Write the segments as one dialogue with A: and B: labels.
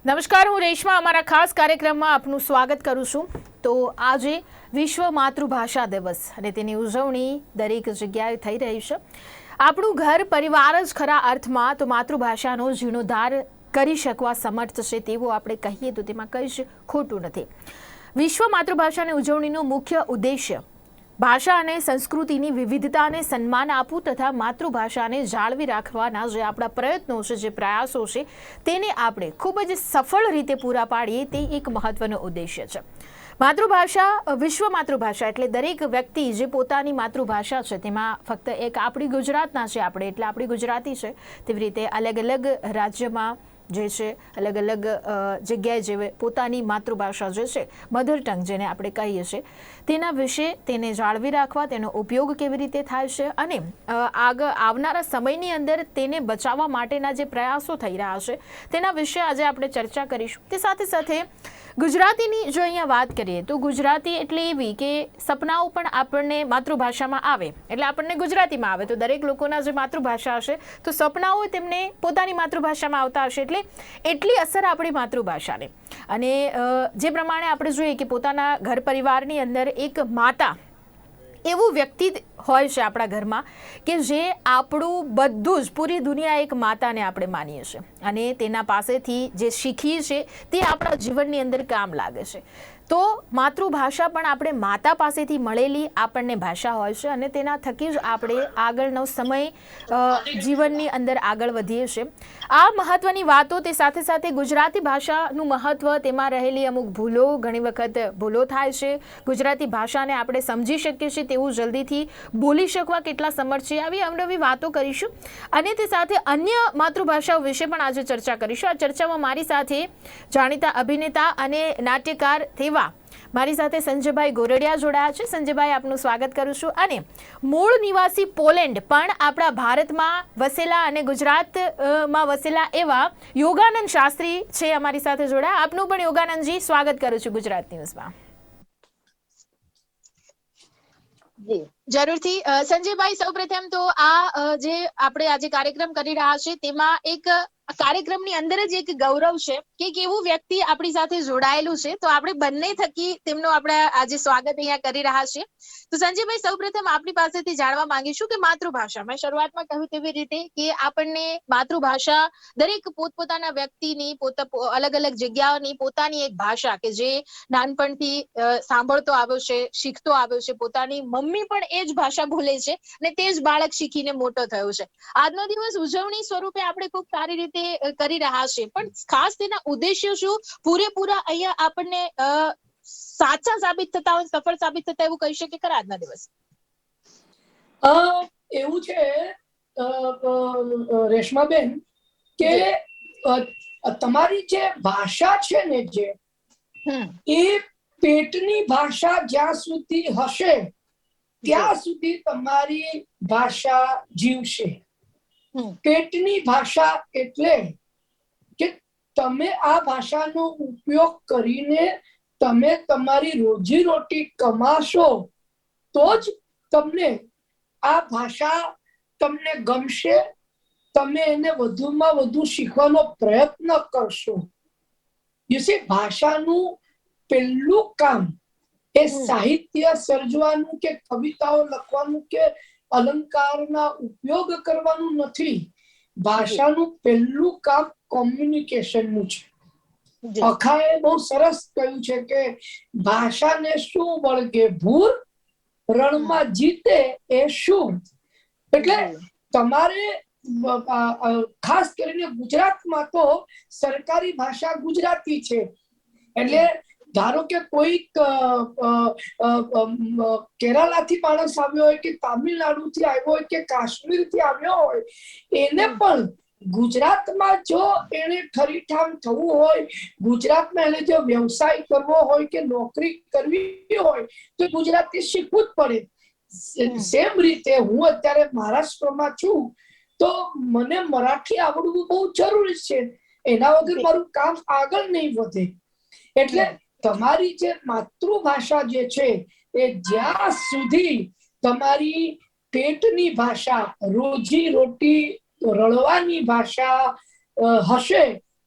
A: નમસ્કાર, હું રેશમા અમારા ખાસ કાર્યક્રમમાં આપનું સ્વાગત કરું છું। તો આજે વિશ્વ માતૃભાષા દિવસ અને તેની ઉજવણી દરેક જગ્યાએ થઈ રહી છે। આપણું ઘર પરિવાર જ ખરા અર્થમાં તો માતૃભાષાનો જીર્ણોદ્ધાર કરી શકવા સમર્થ છે તેવું આપણે કહીએ તો તેમાં કંઈ જ ખોટું નથી। વિશ્વ માતૃભાષાની ઉજવણીનો મુખ્ય ઉદ્દેશ્ય ભાષા અને સંસ્કૃતિની વિવિધતાને સન્માન આપવું તથા માતૃભાષાને જાળવી રાખવાના જે આપણા પ્રયત્નો છે, જે પ્રયાસો છે, તેને આપણે ખૂબ જ સફળ રીતે પૂરા પાડીએ તે એક મહત્વનો ઉદ્દેશ્ય છે। માતૃભાષા, વિશ્વ માતૃભાષા એટલે દરેક વ્યક્તિ જે પોતાની માતૃભાષા છે તેમાં ફક્ત એક આપણી ગુજરાતના છે આપણે એટલે આપણી ગુજરાતી છે, તેવી રીતે અલગ અલગ રાજ્યમાં જે છે અલગ અલગ જગ્યાએ જે પોતાની માતૃભાષા જે છે મધર ટંગ જેને આપણે કહીએ છીએ તેના વિશે તેને જાળવી રાખવા, તેનો ઉપયોગ કેવી રીતે થાય છે અને આવનારા સમયની અંદર તેને બચાવવા માટેના જે પ્રયાસો થઈ રહ્યા છે તેના વિશે આજે આપણે ચર્ચા કરીશું। તે સાથે સાથે ગુજરાતીની જો અહીંયા વાત કરીએ તો ગુજરાતી એટલે એવી કે સપનાઓ પણ આપણને માતૃભાષામાં આવે એટલે આપણને ગુજરાતીમાં આવે, તો દરેક લોકોના જે માતૃભાષા હશે તો સપનાઓ તેમને પોતાની માતૃભાષામાં આવતા હશે એટલે એટલી અસર આપણી માતૃભાષાને। અને જે પ્રમાણે આપણે જોઈએ કે પોતાના ઘર પરિવારની અંદર એક માતા એવું વ્યક્તિ હોય છે આપણા ઘરમાં કે જે આપણું બધું જ પૂરી દુનિયા એક માતાને આપણે માનીએ છીએ અને તેના પાસેથી જે શીખીએ છીએ તે આપણા જીવનની અંદર કામ લાગે છે। તો માતૃભાષા પણ આપણે માતા પાસેથી મળેલી આપણને ભાષા હોય છે અને તેના થકી જ આપણે આગળનો સમય જીવનની અંદર આગળ વધીએ છીએ। આ મહત્વની વાતો, તે સાથે સાથે ગુજરાતી ભાષાનું મહત્વ, તેમાં રહેલી અમુક ભૂલો, ઘણી વખત ભૂલો થાય છે, ગુજરાતી ભાષાને આપણે સમજી શકીએ છીએ તેવું જલ્દીથી બોલી શકવા કેટલા સમર્થ છે, આવી અવનવી વાતો કરીશું અને તે સાથે અન્ય માતૃભાષાઓ વિશે પણ આજે ચર્ચા કરીશું। આ ચર્ચામાં મારી સાથે જાણીતા અભિનેતા અને નાટ્યકાર તેવા મારી સાથે સંજયભાઈ ગોરડિયા જોડાયા છે। સંજયભાઈ, આપનું સ્વાગત કરું છું અને મૂળ નિવાસી પોલેન્ડ પણ આપણા ભારતમાં વસેલા અને ગુજરાતમાં વસેલા એવા યોગાનંદ શાસ્ત્રી છે અમારી સાથે જોડાયા। આપનું પણ યોગાનંદજી સ્વાગત કરું છું ગુજરાત ન્યૂઝમાં। જી જરૂરથી। સંજયભાઈ, સૌપ્રથમ તો આ જે આપણે આજે કાર્યક્રમ કરી રહ્યા છે તેમાં એક કાર્યક્રમની અંદર જ એક ગૌરવ છે કે એક એવું વ્યક્તિ આપણી સાથે જોડાયેલું છે, તો આપણે બંને થકી તેમનું આપણે આજે સ્વાગત અહીંયા કરી રહ્યા છીએ। તો સંજયભાઈ, સૌપ્રથમ આપણી પાસેથી જાણવા માંગીશું કે માતૃભાષા, મેં શરૂઆતમાં કહ્યું તેવી રીતે કે આપણને માતૃભાષા દરેક પોતપોતાના વ્યક્તિની અલગ અલગ જગ્યાઓની પોતાની એક ભાષા કે જે નાનપણથી સાંભળતો આવ્યો છે, શીખતો આવ્યો છે, પોતાની મમ્મી પણ એ જ ભાષા બોલે છે અને તે જ બાળક શીખીને મોટો થયો છે। આજનો દિવસ ઉજવણી સ્વરૂપે આપણે ખૂબ સારી રીતે કરી રહ્યા છે, પણ ખાસ તેના ઉદ્દેશ્ય શું પૂરેપૂરા અહીંયા આપણને સાચા સાબિત થતા હોય, સફળ સાબિત થતા એવું કહી શકે ખરા આજના દિવસ?
B: એવું છે રેશમાબેન કે તમારી જે ભાષા છે ને જે એ પેટની ભાષા જ્યાં સુધી હશે ત્યાં સુધી તમારી ભાષા જીવશે। પેટની ભાષા એટલે કે તમે આ ભાષાનો ઉપયોગ કરીને તમે તમારી રોજીરોટી કમાશો તો જ તમને આ ભાષા તમને ગમશે, તમે એને વધુમાં વધુ શીખવાનો પ્રયત્ન કરશો। ભાષાનું પહેલું કામ એ સાહિત્ય સર્જવાનું કે કવિતાઓ લખવાનું કે અલંકારના ઉપયોગ કરવાનું નથી। ભાષાનું પહેલું કામ કોમ્યુનિકેશનનું છે। અખાએ બહુ સરસ કહ્યું છે કે ભાષાને શું વળગે ભૂર, રણમાં જીતે એ શું। એટલે તમારે ખાસ કરીને ગુજરાતમાં તો સરકારી ભાષા ગુજરાતી છે, એટલે ધારો કે કોઈક કેરાલાથી માણસ આવ્યો હોય કે તામિલનાડુથી આવ્યો હોય કે કાશ્મીરથી આવ્યો હોય, એને પણ ગુજરાતમાં જો એને ઠરીઠામ થવું હોય, ગુજરાતમાં એને જો વ્યવસાય કરવો હોય કે નોકરી કરવી હોય તો ગુજરાતી શીખવું જ પડે। સેમ રીતે હું અત્યારે મહારાષ્ટ્રમાં છું તો મને મરાઠી આવડવું બહુ જરૂરી છે, એના વગર મારું કામ આગળ નહીં વધે। એટલે તમારી જે માતૃભાષા જે છે એ જ્યાં સુધી તમારી પેટની ભાષા, રોજી રોટી રળવાની ભાષા હશે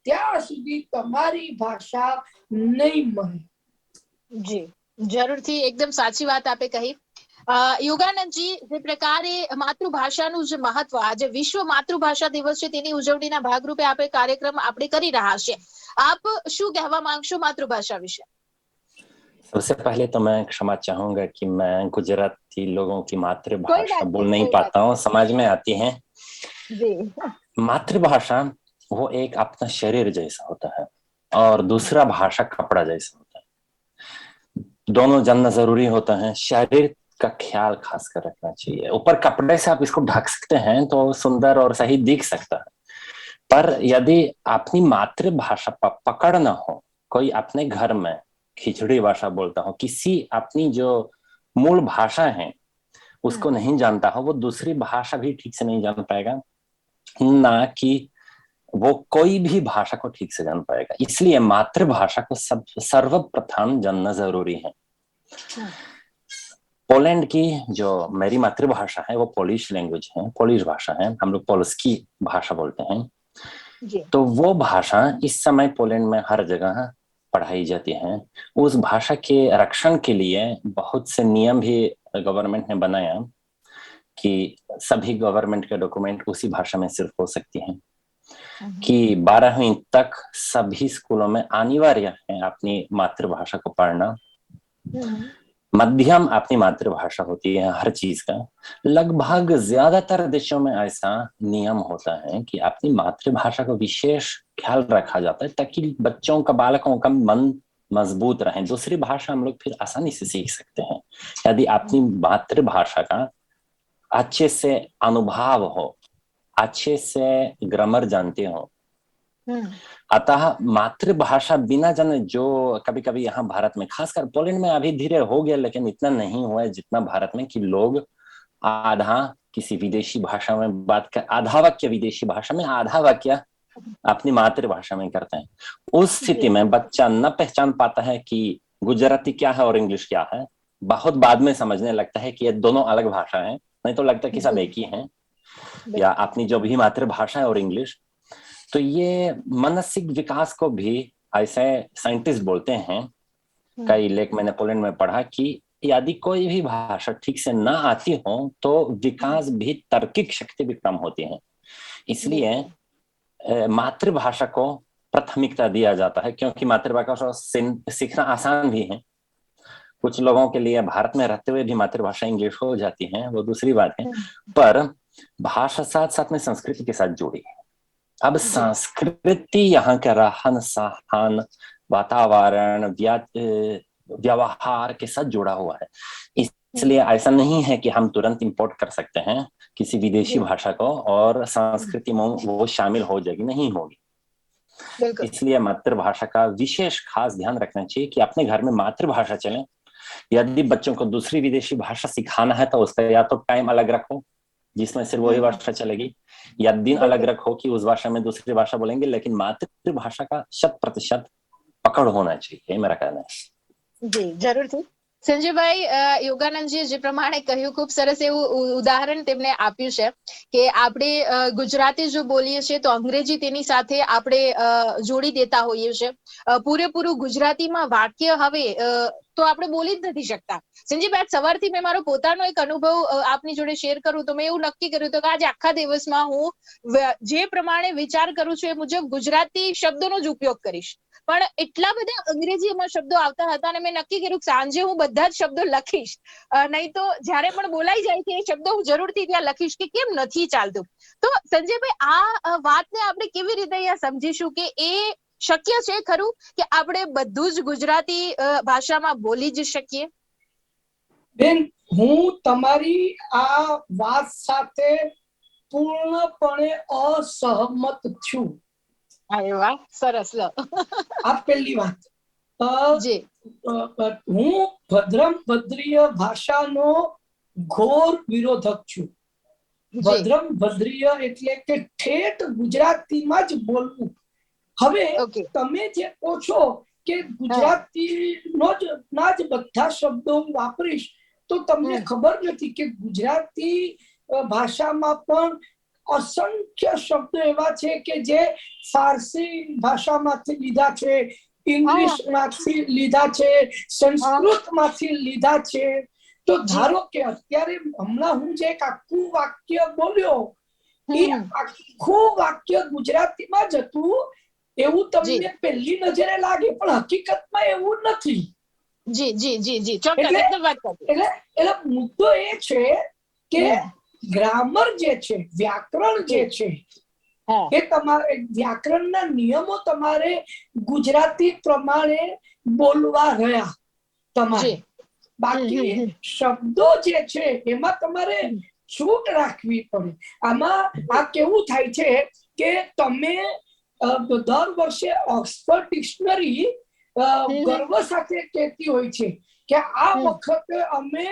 B: ત્યાં સુધી તમારી ભાષા નહીં મળે.
A: જી જરૂરથી એકદમ સાચી વાત આપે કહી. યોગાનંદજી, જે પ્રકારે માતૃભાષાનું જે મહત્વ, આજે વિશ્વ માતૃભાષા દિવસ છે તેની ઉજવણીના ભાગરૂપે આપણે કાર્યક્રમ આપણે કરી રહ્યા છીએ, આપ શું કહેવા માંગશો માતૃભાષા વિશે?
C: सबसे पहले तो मैं क्षमा चाहूंगा कि मैं गुजराती लोगों की मातृभाषा बोल नहीं
A: कोई
C: पाता हूँ, समझ में आती है।
A: जी
C: मातृभाषा वो एक अपना शरीर जैसा होता है और दूसरा भाषा कपड़ा जैसा होता है। दोनों जानना जरूरी होता है। शरीर का ख्याल खास कर रखना चाहिए। ऊपर कपड़े से आप इसको ढक सकते हैं तो सुंदर और सही दिख सकता है, पर यदि अपनी मातृभाषा पकड़ न हो, कोई अपने घर में खिचड़ी भाषा बोलता हो, किसी अपनी जो मूल भाषा है उसको नहीं जानता हो, वो दूसरी भाषा भी ठीक से नहीं जान पाएगा, ना कि वो कोई भी भाषा को ठीक से जान पाएगा। इसलिए मातृभाषा को सर्वप्रथम जानना जरूरी है। पोलैंड की जो मेरी मातृभाषा है वो पोलिश लैंग्वेज है, पोलिश भाषा है, हम लोग पोल्स्की भाषा बोलते हैं। तो वो भाषा इस समय पोलैंड में हर जगह पढ़ाई जाती है। उस भाषा के रक्षण के लिए बहुत से नियम भी गवर्नमेंट ने बनाया कि सभी गवर्नमेंट के डॉक्यूमेंट उसी भाषा में सिर्फ हो सकती हैं, कि 12वीं तक सभी स्कूलों में अनिवार्य है अपनी मातृभाषा को पढ़ना। मध्यम अपनी मातृभाषा होती है हर चीज का। लगभग ज्यादातर देशों में ऐसा नियम होता है कि अपनी मातृभाषा को विशेष ख्याल रखा जाता है ताकि बच्चों का, बालकों का मन मजबूत रहे। दूसरी भाषा हम लोग फिर आसानी से सीख सकते हैं यदि अपनी मातृभाषा का अच्छे से अनुभव हो, अच्छे से ग्रामर जानते हो। अतः मातृभाषा बिना जाने, जो कभी कभी यहाँ भारत में, खासकर पोलैंड में अभी धीरे हो गया, लेकिन इतना नहीं हुआ है जितना भारत में, कि लोग आधा किसी विदेशी भाषा में बात कर, आधा वाक्य विदेशी भाषा में, आधा वाक्य अपनी मातृभाषा में करते हैं। उस स्थिति में बच्चा न पहचान पाता है कि गुजराती क्या है और इंग्लिश क्या है। बहुत बाद में समझने लगता है कि ये दोनों अलग भाषा है, नहीं तो लगता है कि सब एक ही है, या अपनी जो भी मातृभाषा है और इंग्लिश। तो ये मानसिक विकास को भी ऐसे साइंटिस्ट बोलते हैं, कई लेख मैंने पोलैंड में पढ़ा, कि यदि कोई भी भाषा ठीक से ना आती हो तो विकास भी, तार्किक शक्ति भी कम होती है। इसलिए मातृभाषा को प्राथमिकता दिया जाता है, क्योंकि मातृभाषा सीखना आसान भी है। कुछ लोगों के लिए भारत में रहते हुए भी मातृभाषा इंग्लिश हो जाती है, वो दूसरी बात है, पर भाषा साथ साथ में संस्कृति के साथ जुड़ी है। अब संस्कृति यहाँ का रहन सहन, वातावरण, व्यवहार के साथ जुड़ा हुआ है। इसलिए ऐसा नहीं है कि हम तुरंत इंपोर्ट कर सकते हैं किसी विदेशी भाषा को और संस्कृति में वो शामिल हो जाएगी, नहीं होगी। इसलिए मातृभाषा का विशेष खास ध्यान रखना चाहिए कि अपने घर में मातृभाषा चले। यदि बच्चों को दूसरी विदेशी भाषा सिखाना है तो उसका या तो टाइम अलग रखो जिसमें सिर्फ वही भाषा चलेगी, या दिन अलग रखो कि उस भाषा में दूसरी भाषा बोलेंगे, लेकिन मातृभाषा का 100% पकड़ होना चाहिए, मेरा कहना है।
A: जी जरूर थी સંજયભાઈ. યોગાનંદજીએ જે પ્રમાણે કહ્યું, ખૂબ સરસ એવું ઉદાહરણ તેમણે આપ્યું છે કે આપણે ગુજરાતી જો બોલીએ છીએ તો અંગ્રેજી તેની સાથે આપણે જોડી દેતા હોઈએ છીએ. પૂરેપૂરું ગુજરાતીમાં વાક્ય હવે તો આપણે બોલી જ નથી શકતા. સંજયભાઈ, સવારથી મેં મારો પોતાનો એક અનુભવ આપની જોડે શેર કરું તો મેં એવું નક્કી કર્યું હતું કે આજે આખા દિવસમાં હું જે પ્રમાણે વિચાર કરું છું એ મુજબ ગુજરાતી શબ્દોનો જ ઉપયોગ કરીશ. પણ એટલા બધા અંગ્રેજીમાં શબ્દો આવતા હતા અને મેં નક્કી કર્યું સાંજે હું બધા જ શબ્દો લખીશ, નહીં તો જ્યારે પણ બોલાઈ જાય છે એ શબ્દો હું જરૂરથી ત્યાં લખીશ કે કેમ નથી ચાલતું. તો સંજયભાઈ, આ વાતને આપણે કેવી રીતે અહીંયા સમજીશું કે એ શક્ય છે ખરું કે આપણે બધું જ ગુજરાતી ભાષામાં બોલી જ શકીએ?
B: બેન, હું તમારી આ વાત સાથે પૂર્ણપણે અસહમત છું.
A: અરે વાહ, સરસ. લો
B: આ પહેલી વાત. હું ભદ્રમ ભદ્રીય ભાષાનો ઘોર વિરોધક છું. ભદ્રમ ભદ્રીય એટલે કે ઠેઠ ગુજરાતીમાં જ બોલવું. હવે તમે જે કહો છો કે ગુજરાતીનો જ ના જ બધા શબ્દો વાપરીશ, તો તમને ખબર નથી કે ગુજરાતી ભાષામાં પણ અસંખ્ય શબ્દો એવા છે કે જે ફારસી ભાષામાંથી લીધા છે, ઇંગ્લિશ માંથી લીધા છે, સંસ્કૃત માંથી લીધા છે. તો ધારો કે અત્યારે હમણાં હું જે એક આખું વાક્ય બોલ્યો એ આખું વાક્ય ગુજરાતીમાં જ હતું એવું તમને પહેલી નજરે લાગે, પણ હકીકતમાં એવું નથી.
A: જી જી જી જી ચોક્કસ, એકદમ વાત કરી.
B: એટલે મુદ્દો એ છે કે ગ્રામર જે છે, વ્યાકરણ જે છે, એ તમારે વ્યાકરણના નિયમો તમારે ગુજરાતી પ્રમાણે બોલવા રહ્યા તમારે. બાકી શબ્દો જે છે એમાં તમારે છૂટ રાખવી પડે. આમાં આ કેવું થાય છે કે તમે દર વર્ષે ઓક્સફર્ડ ડિક્શનરી ગર્વ સાથે કહેતી હોય છે કે આ વખતે અમે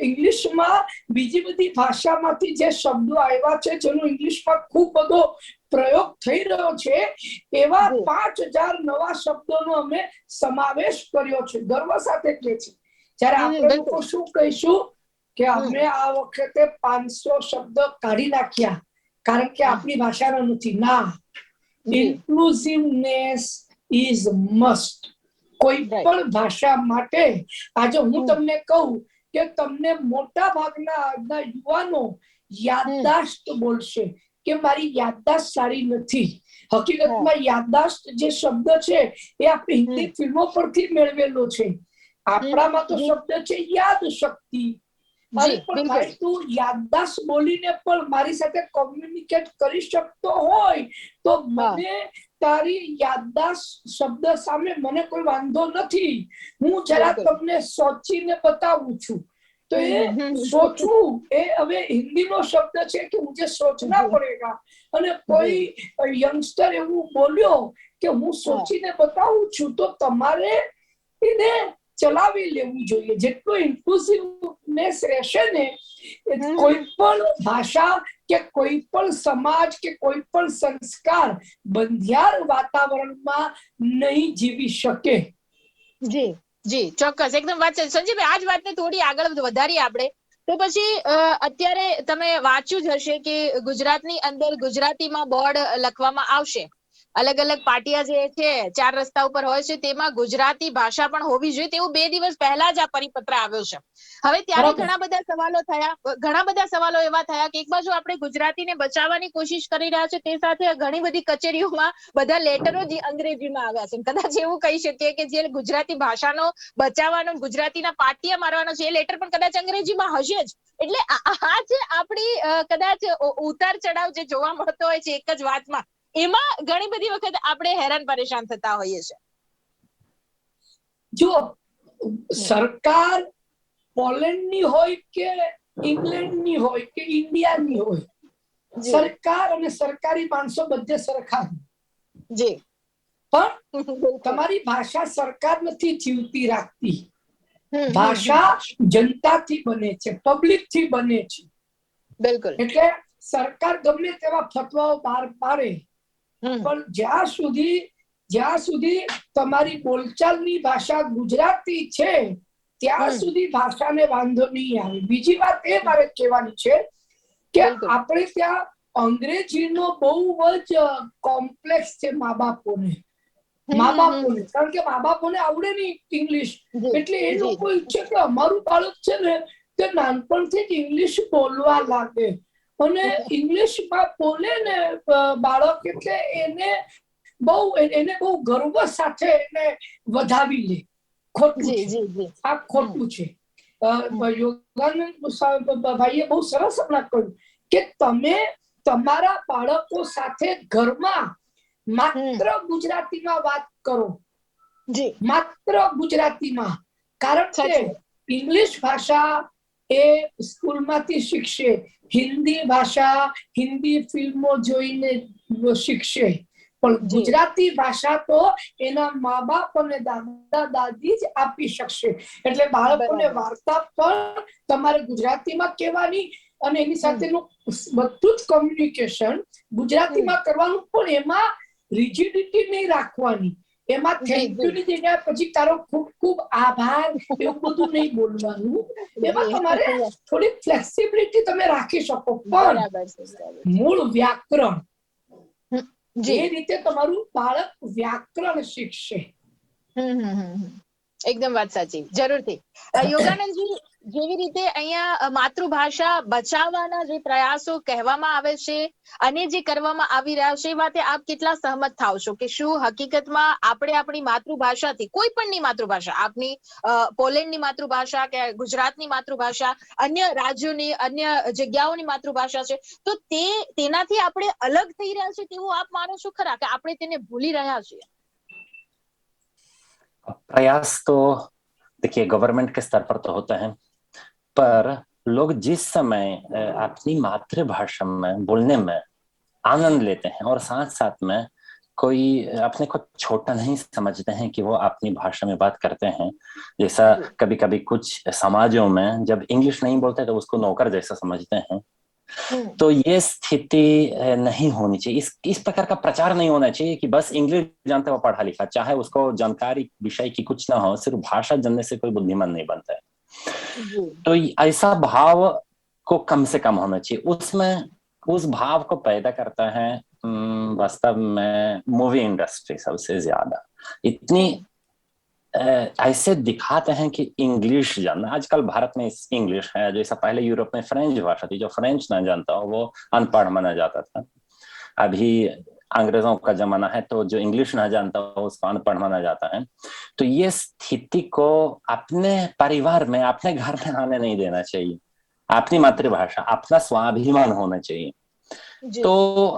B: ઇંગ્લિશમાં બીજી બધી ભાષામાંથી જે શબ્દો આવ્યા છે જેનો ઇંગ્લિશમાં ખૂબ બધો પ્રયોગ થઈ રહ્યો છે એવા 5000 નવા શબ્દોનો અમે સમાવેશ કર્યો છે, ગર્વ સાથે કહે છે. જ્યારે આપણે લોકો શું કહીશું કે અમે આ વખતે 500 શબ્દ કાઢી નાખ્યા કારણ કે આપણી ભાષાનો નથી. ના, ઇન્ક્લુઝિવનેસ ઇઝ મસ્ટ. કોઈ પણ ભાષા માટે આજે હું તમને કહું કે તમને મોટા ભાગના આજના યુવાનો યાદદાસ્ત બોલશે કે મારી યાદદાસ્ત સારી નથી. હકીકતમાં યાદદાસ્ત જે શબ્દ છે એ આપણે હિન્દી ફિલ્મો પરથી મેળવેલો છે. આપણામાં તો શબ્દ છે યાદ શક્તિ. પણ ભાઈ તું યાદદાસ્ત બોલીને પણ મારી સાથે કોમ્યુનિકેટ કરી શકતો હોય તો મને તારી યાદદાસ્ત શબ્દ સામે મને કોઈ વાંધો નથી. હું જરા તમને સોચીને બતાવું છું. તો એ સોચવું એ હવે હિન્દીનો શબ્દ છે કે મુझे सोचना पड़ेगा. અને કોઈ યંગસ્ટર એવું બોલ્યો કે હું સોચીને બતાવું છું તો તમારે એને ચલાવી લેવું જોઈએ. જેટલું ઇન્ક્લુઝિવનેસ રહેશે ને કોઈ પણ ભાષા કે કોઈ પણ સમાજ કે કોઈ પણ સંસ્કાર બંધિયાર વાતાવરણમાં નહીં જીવી શકે.
A: જી જી ચોક્કસ, એકદમ વાત છે સંજીવભાઈ. આ જ વાતને થોડી આગળ વધારીએ આપણે. તો પછી અત્યારે તમે વાંચ્યું જ હશે કે ગુજરાતની અંદર ગુજરાતીમાં બોર્ડ લખવામાં આવશે. અલગ અલગ પાટિયા જે છે 4 રસ્તા ઉપર હોય છે તેમાં ગુજરાતી ભાષા પણ હોવી જોઈએ તેવું 2 દિવસ પહેલા જ આ પરિપત્ર આવ્યો છે. હવે ત્યારે ઘણા બધા સવાલો એવા થયા કે એક બાજુ આપણે ગુજરાતીને બચાવવાની કોશિશ કરી રહ્યા છે, તે સાથે ઘણી બધી કચેરીઓમાં બધા લેટરો જ અંગ્રેજીમાં આવ્યા છે. કદાચ એવું કહી શકીએ કે જે ગુજરાતી ભાષાનો બચાવવાનો, ગુજરાતીના પાટિયા મારવાનો છે એ લેટર પણ કદાચ અંગ્રેજીમાં હશે જ. એટલે આ જે આપણી કદાચ ઉતાર ચઢાવ જે જોવા મળતો હોય છે એક જ વાતમાં, એમાં ઘણી બધી વખત આપણે હેરાન પરેશાન થતા હોઈએ છીએ.
B: જો સરકાર પોલેન્ડની હોય કે ઇંગ્લેન્ડની હોય કે ઇન્ડિયાની હોય, સરકાર અને સરકારી માણસો બધે સરખા.
A: જી,
B: પણ તમારી ભાષા સરકાર નથી જીવતી રાખતી. ભાષા જનતાથી બને છે, પબ્લિક થી બને છે.
A: બિલકુલ.
B: એટલે સરકાર ગમે તેવા ફતવાઓ બહાર પાડે પણ જ્યાં સુધી તમારી બોલચાલની ભાષા ગુજરાતી છે ત્યાં સુધી ભાષાને વાંધો નહીં આવે. બીજી વાત એ મારે કહેવાની છે કે આપણે ત્યાં અંગ્રેજીનો બહુ જ કોમ્પ્લેક્સ છે મા બાપોને. કારણ કે મા બાપોને આવડે નહીં ઇંગ્લિશ, એટલે એ લોકો ઈચ્છે કે અમારું બાળક છે ને તે નાનપણથી જ ઇંગ્લિશ બોલવા લાગે. અને ઇંગ્લિશમાં બોલે ને બાળક એટલે એને બહુ ગર્વ સાથે એને વધાવી લે. ખોટું છે, આ ખોટું છે. યોગાનંદ ભાઈએ બહુ સરસ હમણાં કહ્યું કે તમે તમારા બાળકો સાથે ઘરમાં માત્ર ગુજરાતીમાં વાત કરો, માત્ર ગુજરાતીમાં. કારણ કે ઇંગ્લિશ ભાષા એ સ્કૂલમાંથી શીખશે, હિન્દી ભાષા હિન્દી ફિલ્મો જોઈને શીખશે, પણ ગુજરાતી ભાષા તો એના મા બાપ અને દાદા દાદી જ આપી શકશે. એટલે બાળકોને વાર્તા પણ તમારે ગુજરાતીમાં કહેવાની અને એની સાથેનું બધું જ કોમ્યુનિકેશન ગુજરાતીમાં કરવાનું, પણ એમાં રિજિડિટી નહીં રાખવાની. એમાં થેન્ક યુ ની જગ્યાએ પછી તારો ખૂબ ખૂબ આભાર એવું બધું નહીં બોલવાનું. એમાં તમારે થોડી ફ્લેક્સિબિલિટી તમે રાખી રાખી શકો, પણ
D: બરાબર છે.
B: મૂળ વ્યાકરણ
D: જી
B: એ રીતે તમારું બાળક વ્યાકરણ શીખશે.
D: એકદમ વાત સાચી, જરૂરથી. યોગાનંદજી, જેવી રીતે અહીંયા માતૃભાષા બચાવવાના જે પ્રયાસો કહેવામાં આવે છે અને જે કરવામાં આવી રહ્યા છે, એ વાતે આપ કેટલા સહમત થાવ છો કે શું હકીકતમાં આપણે આપણી માતૃભાષાથી, કોઈ પણની માતૃભાષા, આપની પોલેન્ડની માતૃભાષા કે ગુજરાતની માતૃભાષા, અન્ય રાજ્યોની, અન્ય જગ્યાઓની માતૃભાષા છે, તો તેનાથી આપણે અલગ થઈ રહ્યા છે તેવું આપ માનો છો ખરા, કે આપણે તેને ભૂલી રહ્યા છીએ?
C: प्रयास तो देखिए गवर्नमेंट के स्तर पर तो होता है, पर लोग जिस समय अपनी मातृभाषा में बोलने में आनंद लेते हैं और साथ साथ में कोई अपने को छोटा नहीं समझते हैं कि वो अपनी भाषा में बात करते हैं, जैसा कभी कभी कुछ समाजों में जब इंग्लिश नहीं बोलते तो उसको नौकर जैसा समझते हैं, तो ये स्थिति नहीं होनी चाहिए। इस प्रकार का प्रचार नहीं होना चाहिए कि बस इंग्लिश जानता है वो पढ़ा लिखा, चाहे उसको जानकारी विषय की कुछ ना हो, सिर्फ भाषा जानने से कोई बुद्धिमान नहीं बनता है। तो ऐसा भाव को कम से कम होना चाहिए। उसमें उस भाव को पैदा करता है वास्तव में मूवी इंडस्ट्री सबसे ज्यादा। इतनी ऐसे दिखाते हैं कि इंग्लिश जानना, आजकल भारत में इंग्लिश है, जैसा पहले यूरोप में फ्रेंच भाषा थी, जो फ्रेंच ना जानता हो वो अनपढ़ माना जाता था। अभी अंग्रेजों का जमाना है तो जो इंग्लिश ना जानता हो उसको अनपढ़ माना जाता है। तो ये स्थिति को अपने परिवार में, अपने घर में आने नहीं देना चाहिए। अपनी मातृभाषा, अपना स्वाभिमान होना चाहिए, तो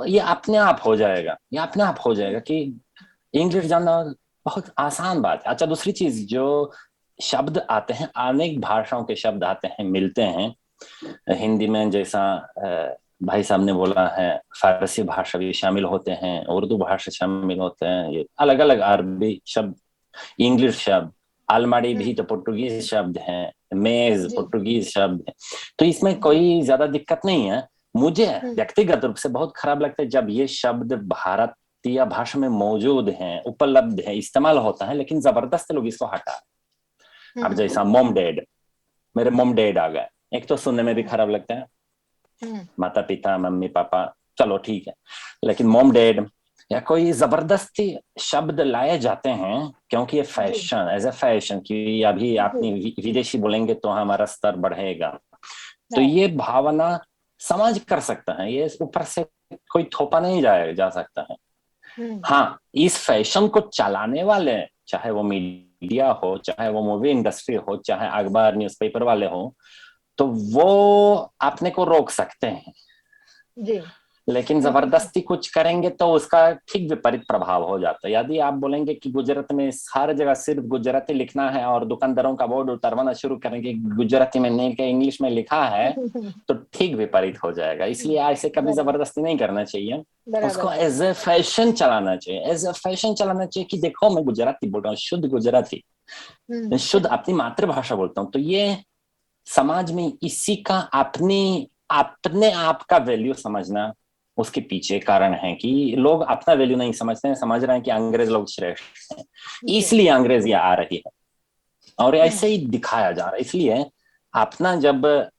C: ये अपने आप हो जाएगा, ये अपने आप हो जाएगा कि इंग्लिश जानना बहुत आसान बात है। अच्छा, दूसरी चीज, जो शब्द आते हैं, अनेक भाषाओं के शब्द आते हैं, मिलते हैं। हिंदी में जैसा भाई साहब ने बोला है, फारसी भाषा भी शामिल होते हैं, उर्दू भाषा शामिल होते हैं, ये अलग अलग अरबी शब्द, इंग्लिश शब्द, अलमारी भी तो पुर्तगीज शब्द है, मेज पुर्तगीज शब्द है। तो इसमें कोई ज्यादा दिक्कत नहीं है। मुझे व्यक्तिगत रूप से बहुत खराब लगता है जब ये शब्द भारतीय भाषा में मौजूद हैं, उपलब्ध है, इस्तेमाल होता है, लेकिन जबरदस्त लोग इसको हटा। अब जैसा मोम डैड, मेरे मोम डैड आ गए, एक तो सुनने में भी खराब लगता है, माता पिता, मम्मी पापा, चलो ठीक है, लेकिन मोम डैड या कोई जबरदस्ती शब्द लाए जाते हैं क्योंकि ये फैशन, एज ए फैशन, कि अभी अपनी विदेशी बोलेंगे तो हमारा स्तर बढ़ेगा। तो ये भावना समाज कर सकता है, ये ऊपर से कोई थोपा नहीं जा सकता है। हाँ, इस फैशन को चलाने वाले, चाहे वो मीडिया हो, चाहे वो मूवी इंडस्ट्री हो, चाहे अखबार न्यूज़पेपर वाले हो, तो वो अपने को रोक सकते हैं जी। लेकिन जबरदस्ती कुछ करेंगे तो उसका ठीक विपरीत प्रभाव हो जाता है। यदि आप बोलेंगे कि गुजरात में हर जगह सिर्फ गुजराती लिखना है और दुकानदारों का बोर्ड उतरवाना शुरू करेंगे गुजराती में नहीं कि इंग्लिश में लिखा है, तो ठीक विपरीत हो जाएगा। इसलिए ऐसे कभी जबरदस्ती नहीं करना चाहिए, उसको एज ए फैशन चलाना चाहिए, एज ए फैशन चलाना चाहिए कि देखो मैं गुजराती बोल रहा हूँ, शुद्ध गुजराती, शुद्ध अपनी मातृभाषा बोलता हूँ। तो ये समाज में इसी का अपने आप का वैल्यू समझना उसके पीछे कारण है कि लोग अपना वैल्यू नहीं समझते हैं, समझ रहे हैं कि अंग्रेज लोग श्रेष्ठ हैं, इसलिए अंग्रेजी आ रही है और ऐसे ही दिखाया जा रहा है। इसलिए अपना, जब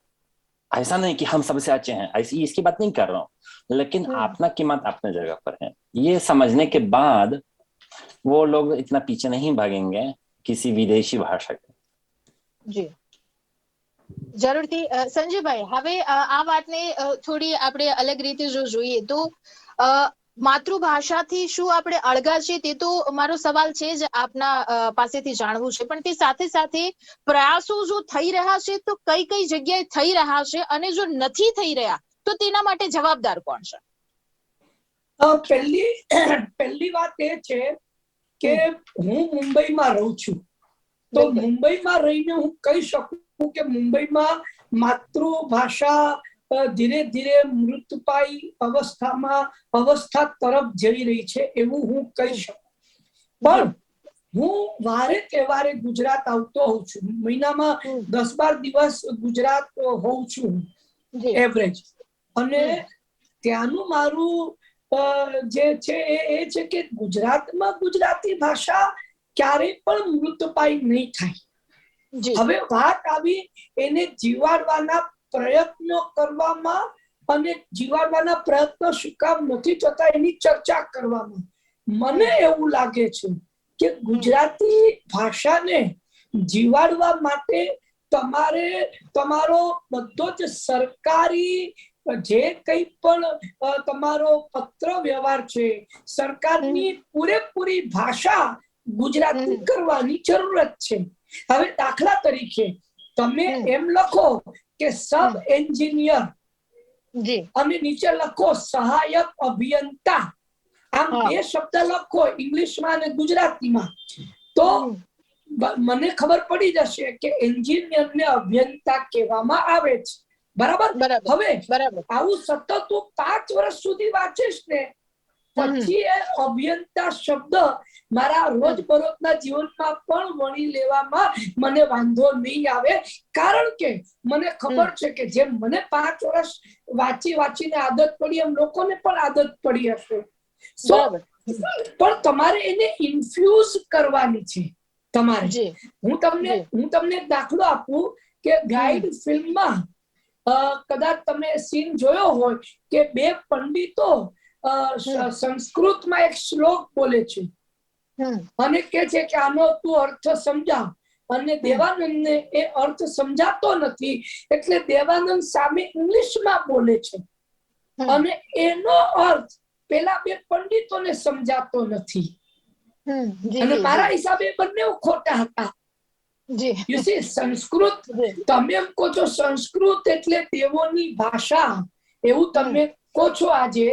C: ऐसा नहीं कि हम सबसे अच्छे हैं, ऐसी इसकी बात नहीं कर रहा हूँ, लेकिन अपना कीमत अपने जगह पर है, ये समझने के बाद वो लोग इतना पीछे नहीं भागेंगे किसी विदेशी भाषा के।
D: जी જરૂરથી સંજયભાઈ, હવે આ વાતને થોડી આપણે અલગ રીતે જો જોઈએ તો માતૃભાષાથી શું આપણે અળગા છે, તે તો મારો સવાલ છે જ, આપના પાસેથી જાણવું છે, પણ તે સાથે સાથે પ્રયાસો જો થઈ રહ્યા છે તો કઈ કઈ જગ્યાએ થઈ રહ્યા છે અને જો નથી થઈ રહ્યા તો તેના માટે જવાબદાર કોણ છે?
B: પહેલી વાત એ છે કે હું મુંબઈમાં રહું છું, તો મુંબઈમાં રહીને હું કહી શકું કે મુંબઈમાં માતૃભાષા ધીરે ધીરે મૃતપાય અવસ્થા તરફ જઈ રહી છે એવું હું કહી શકું। પણ હું વારે તહેવારે ગુજરાત આવતો હોઉં છું, મહિનામાં 10-12 દિવસ ગુજરાત હોઉં છું એવરેજ, અને ત્યાંનું મારું જે છે એ છે કે ગુજરાતમાં ગુજરાતી ભાષા ક્યારેય પણ મૃતપાય નહીં થાય। હવે વાત આવી એને જીવાડવાના પ્રયત્નો કરવામાં અને જીવાડવાના પ્રયત્નો શું કામ નથી થતા એની ચર્ચા કરવામાં મને એવું લાગે છે કે ગુજરાતી ભાષાને જીવાડવા માટે તમારે તમારો બધો જ સરકારી જે કંઈ પણ તમારો પત્ર વ્યવહાર છે સરકારની પૂરેપૂરી ભાષા ગુજરાતી કરવાની જરૂરત છે. હવે દાખલા તરીકે તમે એમ લખો કે સબ એન્જિનિયર અને નીચે લખો સહાયક અભિયંતા, આમ બે શબ્દ લખો ઇંગ્લિશમાં અને ગુજરાતીમાં, તો મને ખબર પડી જશે કે એન્જિનિયર ને અભિયંતા કહેવામાં આવે છે. બરાબર. હવે આવું સતત તું 5 વર્ષ સુધી વાંચીશ ને પછી એ અભિયંતા શબ્દ મારા રોજબરોજના જીવનમાં પણ વણી લેવામાં મને વાંધો નહીં આવે, કારણ કે મને ખબર છે કે જેમ મને 5 વર્ષ વાંચીને આદત પડી એમ લોકોને પણ આદત પડી હશે. પણ તમારે એને ઇન્ફ્યુઝ કરવાની છે. તમારે હું તમને દાખલો આપું કે ગાઈડ ફિલ્મમાં કદાચ તમે સીન જોયો હોય કે 2 પંડિતો સંસ્કૃતમાં એક શ્લોક બોલે છે અને કે છે કે આનો તું અર્થ સમજાવ, અને દેવાનંદને એ અર્થ સમજાતો નથી એટલે દેવાનંદ સામે ઇંગ્લિશમાં બોલે છે અને એનો અર્થ પેલા 2 પંડિતોને સમજાતો નથી અને મારા હિસાબે બંને ખોટા હતા. યુ સી સંસ્કૃત, તમે એમ કહો છો સંસ્કૃત એટલે દેવોની ભાષા એવું તમે કહો છો આજે,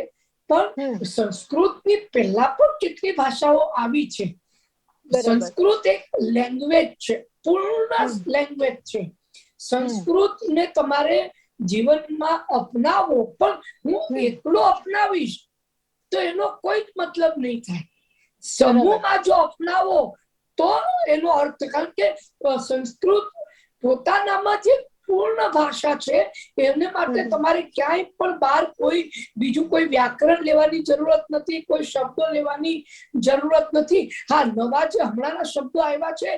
B: પણ સંસ્કૃતની પહેલા પણ કેટલી ભાષાઓ આવી છે. સંસ્કૃત એક લેંગ્વેજ છે, પૂર્ણ લેંગ્વેજ છે. સંસ્કૃતને તમારે જીવનમાં અપનાવો, પણ હું એકલો અપનાવીશ તો એનો કોઈ જ મતલબ નહીં થાય. સમૂહમાં જો અપનાવો તો એનો અર્થ, કારણ કે સંસ્કૃત પોતાનામાં જે પૂર્ણ ભાષા છે એને માટે તમારે ક્યાંય પણ બહાર બીજું કોઈ વ્યાકરણ લેવાની જરૂરત નથી, કોઈ શબ્દો લેવાની જરૂરત નથી. હા, નવા જે હમણાંના શબ્દો આવ્યા છે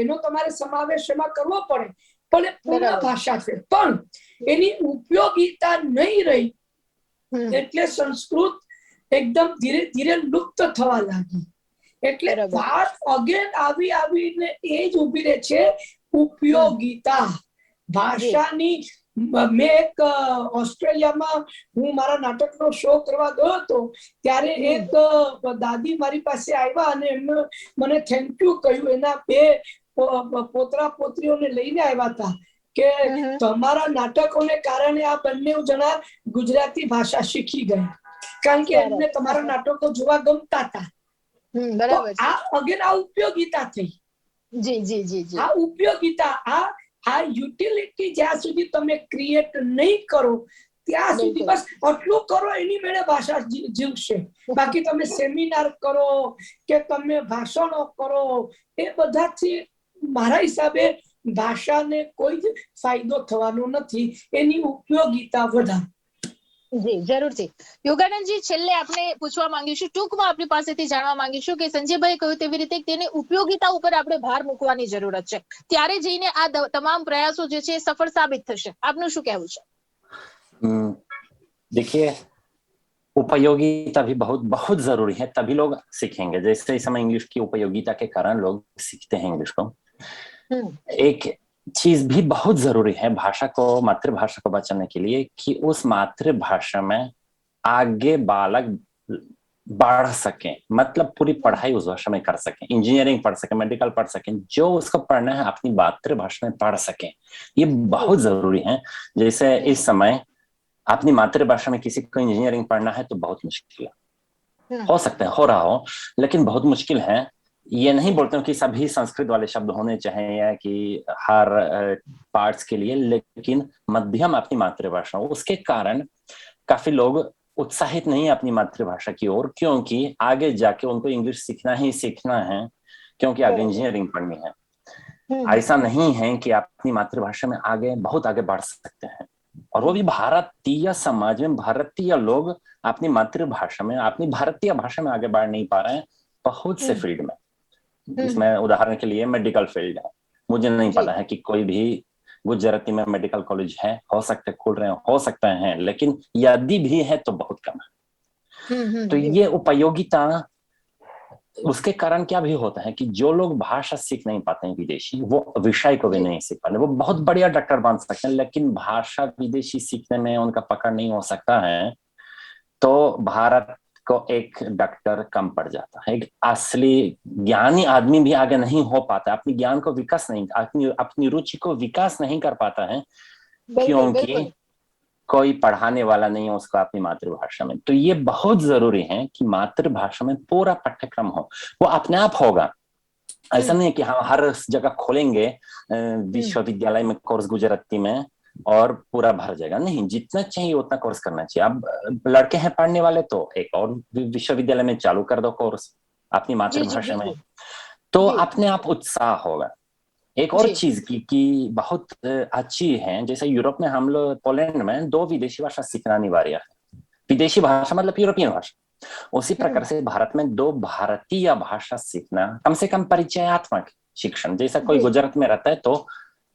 B: એનો તમારે સમાવેશ એમાં કરવો પડે, પણ એ પૂર્ણ ભાષા છે. પણ એની ઉપયોગિતા નહીં રહી એટલે સંસ્કૃત એકદમ ધીરે ધીરે લુપ્ત થવા લાગી. એટલે વાત અગેન આવીને એ જ ઉભી રહે છે, ઉપયોગિતા ભાષાની. મેં એક ઓસ્ટ્રેલિયામાં હું મારા નાટકનો શો કરવા ગયો હતો ત્યારે એક દાદી મારી પાસે આવ્યા અને એમને મને થેન્ક યુ કહ્યું. એના 2 પોતરા પોતરીઓને લઈને આવ્યા હતા કે તમારા નાટકોને કારણે આ બંને જણા ગુજરાતી ભાષા શીખી ગયા, કારણ કે એમને તમારા નાટકો જોવા ગમતા હતા. આ અગેન આ ઉપયોગિતા થઈ. આ ઉપયોગિતા, આ યુટિલિટી જ્યાં સુધી તમે ક્રિએટ નહીં કરો ત્યાં સુધી બસ આટલું કરો એની મેળે ભાષા જીવશે. બાકી તમે સેમિનાર કરો કે તમે ભાષણો કરો એ બધાથી મારા હિસાબે ભાષાને કોઈ જ ફાયદો થવાનો નથી, એની ઉપયોગિતા વધારે.
D: જી જરૂરથી. યોગાનંદજી, છેલ્લે આપણે પૂછવા માંગીશું, ટૂંકમાં આપણી પાસેથી જાણવા માંગીશું કે સંજયભાઈ કહ્યું તેવી રીતે તેની ઉપયોગિતા ઉપર આપણે ભાર મૂકવાની જરૂરત છે, ત્યારે જઈને આ તમામ પ્રયાસો જે છે સફળ સાબિત થશે. આપનું શું કહેવું છે?
C: देखिए, उपयोगिता भी बहुत बहुत जरूरी है, तभी लोग सीखेंगे. जैसे इस समय इंग्लिश की उपयोगिता के कारण लोग सीखते हैं इंग्लिश को. एक चीज भी बहुत जरूरी है भाषा को, मातृभाषा को बचाने के लिए, कि उस मातृभाषा में आगे बालक बढ़ सके, मतलब पूरी पढ़ाई उस भाषा में कर सके, इंजीनियरिंग पढ़ सके, मेडिकल पढ़ सके, जो उसको पढ़ना है अपनी मातृभाषा में पढ़ सके. ये बहुत जरूरी है. जैसे इस समय अपनी मातृभाषा में किसी को इंजीनियरिंग पढ़ना है तो बहुत मुश्किल है. हो सकता है हो रहा हो, लेकिन बहुत मुश्किल है. ये नहीं बोलते हूँ कि सभी संस्कृत वाले शब्द होने चाहिए या कि हर पार्ट्स के लिए, लेकिन मध्यम अपनी मातृभाषा, उसके कारण काफी लोग उत्साहित नहीं है अपनी मातृभाषा की ओर, क्योंकि आगे जाके उनको इंग्लिश सीखना ही सीखना है, क्योंकि आगे इंजीनियरिंग पढ़नी है. ऐसा नहीं है कि आप अपनी मातृभाषा में आगे बहुत आगे बढ़ सकते हैं, और वो भी भारतीय समाज में भारतीय लोग अपनी मातृभाषा में, अपनी भारतीय भाषा में आगे बढ़ नहीं पा रहे हैं बहुत से फील्ड में. इसमें उदाहरण के लिए मेडिकल फील्ड है. मुझे नहीं पता है कि कोई भी गुजराती में मेडिकल कॉलेज है, हो सकते खुल रहे हो सकते हैं, लेकिन यदि भी है तो बहुत कम है। तो ये उपयोगिता, उसके कारण क्या भी होता है कि जो लोग भाषा सीख नहीं पाते हैं विदेशी, वो विषय को भी नहीं सीख पाते, वो बहुत बढ़िया डॉक्टर बन सकते हैं, लेकिन भाषा विदेशी सीखने में उनका पकड़ नहीं हो सकता है, तो भारत को एक डॉक्टर कम पड़ जाता है। एक असली ज्ञानी आदमी भी आगे नहीं हो पाता, अपनी ज्ञान को विकास नहीं, अपनी रुचि को विकास नहीं कर पाता है, क्योंकि कोई पढ़ाने वाला नहीं है उसको अपनी मातृभाषा में। तो ये बहुत जरूरी है कि मातृभाषा में पूरा पाठ्यक्रम हो, वो अपने आप होगा। ऐसा नहीं है कि हम हर जगह खोलेंगे विश्वविद्यालय में कोर्स गुजराती में और पूरा भर जाएगा, नहीं, जितना चाहिए उतना कोर्स करना चाहिए। अब लड़के हैं पढ़ने वाले तो एक और विश्वविद्यालय में चालू कर दो कोर्स अपनी मातृभाषा में, तो अपने आप उत्साह होगा। एक और चीज की बहुत अच्छी है, जैसे यूरोप में हम लोग, पोलैंड में 2 विदेशी भाषा सीखना अनिवार्य है। विदेशी भाषा मतलब यूरोपियन भाषा। उसी प्रकार से भारत में 2 भारतीय भाषा सीखना, कम से कम परिचयात्मक शिक्षण, जैसा कोई गुजरात में रहता है तो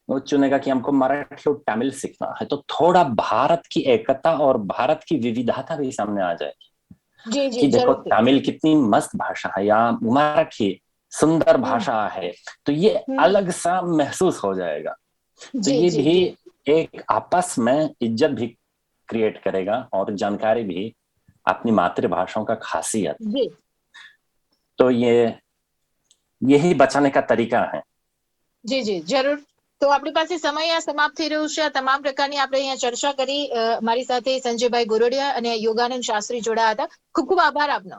C: वो चुनेगा कि हमको मराठी और तमिल सीखना है, तो थोड़ा भारत की एकता और भारत की विविधता भी सामने आ जाएगी कि देखो तमिल कितनी मस्त भाषा है या मराठी सुंदर भाषा है, तो ये अलग सा महसूस हो जाएगा। तो ये भी एक आपस में इज्जत भी क्रिएट करेगा और जानकारी भी अपनी मातृभाषाओं का खासियत। तो ये यही बचाने का तरीका है।
D: जी जी जरूर। तो આપણી પાસે સમય આ સમાપ્ત થઈ રહ્યું છે। તમામ પ્રકારની આપણે અહીંયા ચર્ચા કરી। મારી સાથે સંજયભાઈ ગોરડિયા અને યોગાનંદ શાસ્ત્રી જોડાયા હતા। ખૂબ ખૂબ આભાર આપનો।